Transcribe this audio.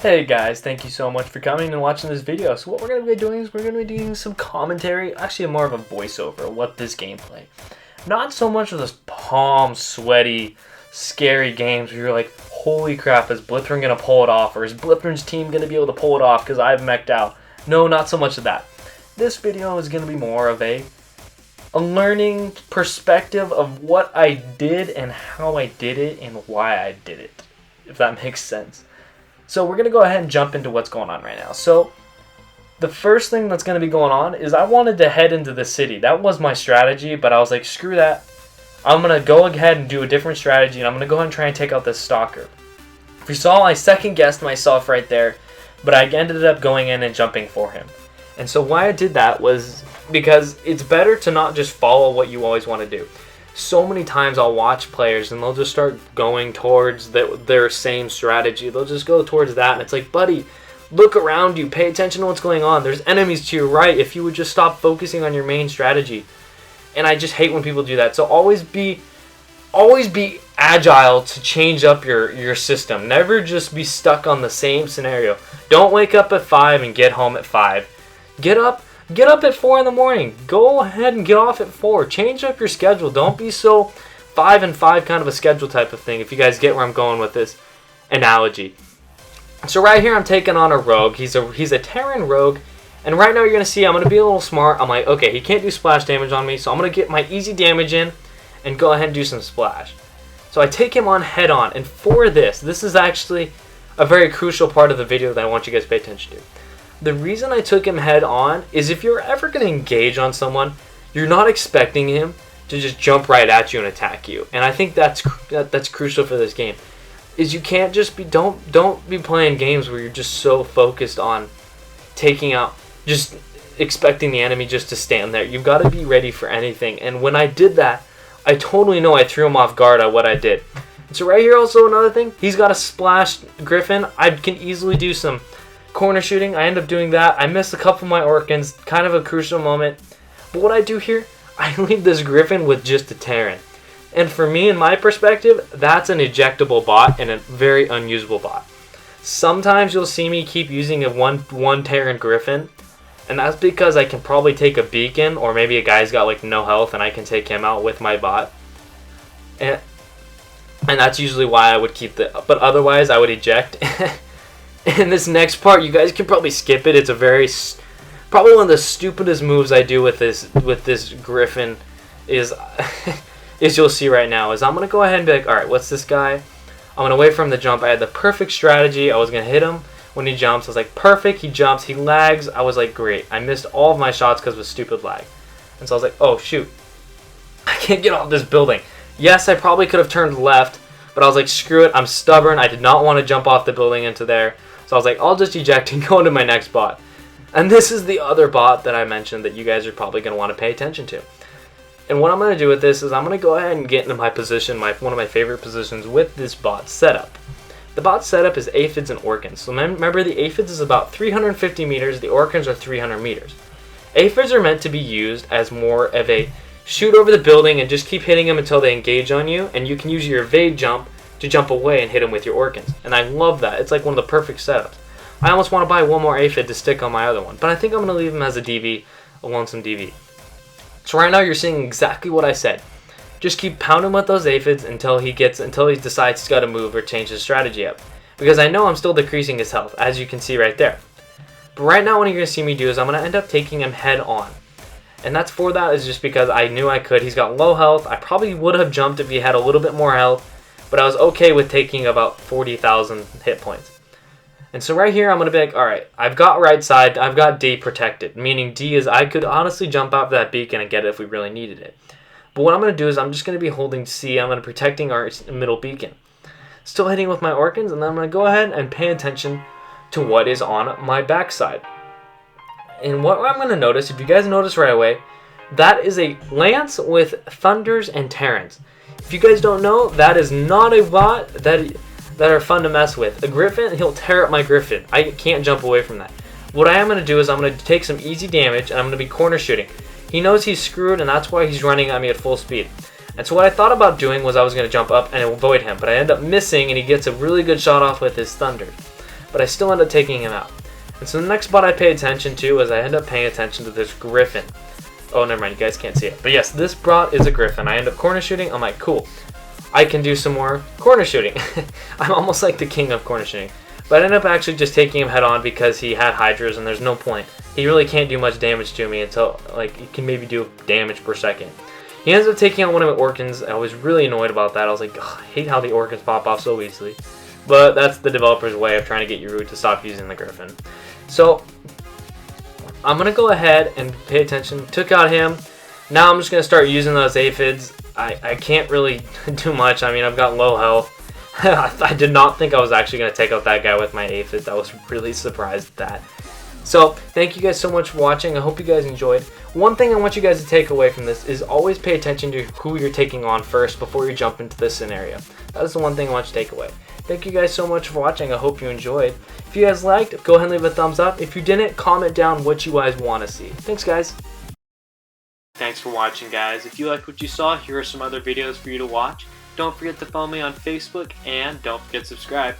Hey guys, thank you so much for coming and watching this video. So what we're going to be doing is we're going to be doing some commentary, actually more of a voiceover of what this gameplay. Not so much of those palm sweaty, scary games where you're like, holy crap, is Blithrin going to pull it off? Or is Blithrin's team going to be able to pull it off because I've mech'd out? No, not so much of that. This video is going to be more of a learning perspective of what I did and how I did it and why I did it, if that makes sense. So we're going to go ahead and jump into what's going on right now. So the first thing that's going to be going on is I wanted to head into the city. That was my strategy, but I was like, screw that. I'm going to go ahead and do a different strategy, and I'm going to go ahead and try and take out this stalker. If you saw, I second guessed myself right there, but I ended up going in and jumping for him. And so why I did that was because it's better to not just follow what you always want to do. So many times I'll watch players and they'll just start going towards their same strategy. They'll just go towards that, and it's like, buddy, look around you, pay attention to what's going on. There's enemies to your right if you would just stop focusing on your main strategy. And I just hate when people do that. So always be agile to change up your system. Never just be stuck on the same scenario. Don't wake up at 5 and get home at 5. Get up at 4 in the morning. Go ahead and get off at 4. Change up your schedule. Don't be so 5 and 5 kind of a schedule type of thing, if you guys get where I'm going with this analogy. So right here I'm taking on a rogue. He's a Terran rogue. And right now you're going to see I'm going to be a little smart. I'm like, okay, he can't do splash damage on me, so I'm going to get my easy damage in and go ahead and do some splash. So I take him on head on. And for this is actually a very crucial part of the video that I want you guys to pay attention to. The reason I took him head on is if you're ever going to engage on someone, you're not expecting him to just jump right at you and attack you. And I think that's crucial for this game. Is you can't just be don't be playing games where you're just so focused on taking out, just expecting the enemy just to stand there. You've got to be ready for anything. And when I did that, I totally know I threw him off guard at what I did. So right here also another thing, he's got a splash griffin. I can easily do some corner shooting. I end up doing that. I missed a couple of my Orkans, kind of a crucial moment. But what I do here, I leave this Griffin with just a Terran. And for me, in my perspective, that's an ejectable bot and a very unusable bot. Sometimes you'll see me keep using a one Terran Griffin, and that's because I can probably take a beacon, or maybe a guy's got like no health and I can take him out with my bot. And that's usually why I would keep but otherwise I would eject. In this next part, you guys can probably skip it. It's probably one of the stupidest moves I do with this Griffin is you'll see right now. Is I'm gonna go ahead and be like, all right, what's this guy? I'm gonna wait for him to jump. I had the perfect strategy. I was gonna hit him when he jumps. I was like, perfect. He jumps. He lags. I was like, great. I missed all of my shots because of a stupid lag. And so I was like, oh shoot, I can't get off this building. Yes, I probably could have turned left, but I was like, screw it. I'm stubborn. I did not want to jump off the building into there. So I was like, I'll just eject and go into my next bot. And this is the other bot that I mentioned that you guys are probably going to want to pay attention to. And what I'm going to do with this is I'm going to go ahead and get into my position, one of my favorite positions with this bot setup. The bot setup is aphids and Orkans. So remember, the aphids is about 350 meters, the Orkans are 300 meters. Aphids are meant to be used as more of a shoot over the building and just keep hitting them until they engage on you, and you can use your evade jump to jump away and hit him with your Orkans. And I love that. It's like one of the perfect setups. I almost want to buy one more aphid to stick on my other one, but I think I'm going to leave him as a DV, a lonesome DV. So right now you're seeing exactly what I said. Just keep pounding with those aphids until he decides he's got to move or change his strategy up. Because I know I'm still decreasing his health, as you can see right there. But right now what you're going to see me do is I'm going to end up taking him head on. And that's is just because I knew I could. He's got low health. I probably would have jumped if he had a little bit more health, but I was okay with taking about 40,000 hit points. And so right here, I'm going to be like, all right, I've got right side, I've got D protected, meaning D is I could honestly jump off that beacon and get it if we really needed it. But what I'm going to do is I'm just going to be holding C. I'm going to be protecting our middle beacon. Still hitting with my Orkans, and then I'm going to go ahead and pay attention to what is on my backside. And what I'm going to notice, if you guys notice right away, that is a Lance with Thunders and Terrans. If you guys don't know, that is not a bot that are fun to mess with. A Griffin, he'll tear up my Griffin. I can't jump away from that. What I am going to do is I'm going to take some easy damage, and I'm going to be corner shooting. He knows he's screwed, and that's why he's running at me at full speed. And so what I thought about doing was I was going to jump up and avoid him, but I end up missing, and he gets a really good shot off with his Thunder. but I still end up taking him out. And so the next bot I pay attention to is I end up paying attention to this Griffin. Oh, never mind, you guys can't see it. But yes, this bot is a Griffin. I end up corner shooting. I'm like, cool. I can do some more corner shooting. I'm almost like the king of corner shooting. But I end up actually just taking him head on because he had Hydras and there's no point. He really can't do much damage to me until, like, he can maybe do damage per second. He ends up taking out one of my Orkans. I was really annoyed about that. I was like, I hate how the Orkans pop off so easily. But that's the developer's way of trying to get you to stop using the Griffin. So I'm going to go ahead and pay attention. Took out him. Now I'm just going to start using those aphids. I can't really do much. I mean, I've got low health. I did not think I was actually going to take out that guy with my aphids. I was really surprised at that. So thank you guys so much for watching. I hope you guys enjoyed. One thing I want you guys to take away from this is always pay attention to who you're taking on first before you jump into this scenario. That is the one thing I want you to take away. Thank you guys so much for watching. I hope you enjoyed. If you guys liked, go ahead and leave a thumbs up. If you didn't, comment down what you guys want to see. Thanks, guys. Thanks for watching, guys. If you liked what you saw, here are some other videos for you to watch. Don't forget to follow me on Facebook and don't forget to subscribe.